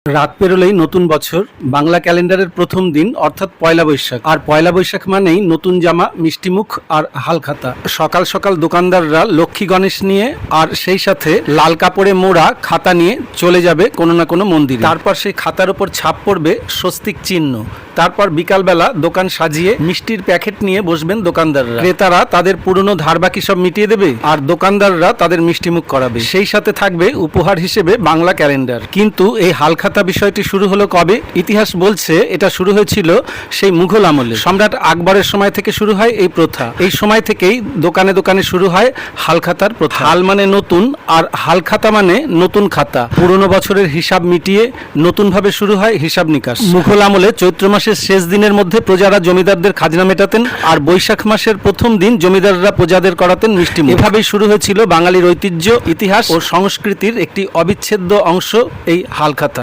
রাত পেরোলেই নতুন বছর। বাংলা ক্যালেন্ডারের প্রথম দিন অর্থাৎ পয়লা বৈশাখ। আর পয়লা বৈশাখ মানেই নতুন জামা, মিষ্টিমুখ আর হালখাতা। সকাল সকাল দোকানদাররা লক্ষ্মী গণেশ নিয়ে আর সেই সাথে লাল কাপড়ে মোড়া খাতা নিয়ে চলে যাবে কোনো না কোনো মন্দিরে। তারপর সেই খাতার উপর ছাপ পড়বে স্বস্তিক চিহ্ন। তারপর বিকালবেলা দোকান সাজিয়ে মিষ্টির প্যাকেট নিয়ে বসবেন দোকানদাররা। ক্রেতারা তাদের পুরনো ধার বাকি সব মিটিয়ে দেবে আর দোকানদাররা তাদের মিষ্টিমুখ করাবে। সেই সাথে থাকবে উপহার হিসেবে বাংলা ক্যালেন্ডার। কিন্তু এই হালখাতা বিষয়টি শুরু হলো কবে? ইতিহাস বলছে এটা শুরু হয়েছিল সেই মুঘল আমলে। সম্রাট আকবরের সময় থেকে শুরু হয় এই প্রথা। এই সময় থেকেই দোকানে দোকানে শুরু হয় হালখাতার প্রথা। হাল মানে নতুন আর হালখাতা মানে নতুন খাতা। পুরনো বছরের হিসাব মিটিয়ে নতুনভাবে শুরু হয় হিসাব নিকাশ। মুঘল আমলে চৈত্র মাসের শেষ দিনের মধ্যে প্রজারা জমিদারদের খাজনা মেটাতেন আর বৈশাখ মাসের প্রথম দিন জমিদাররা প্রজাদের করাতেন মিষ্টিমুখ। এভাবেই শুরু হয়েছিল বাঙালির ঐতিহ্য, ইতিহাস ও সংস্কৃতির একটি অবিচ্ছেদ্য অংশ এই হালখাতা।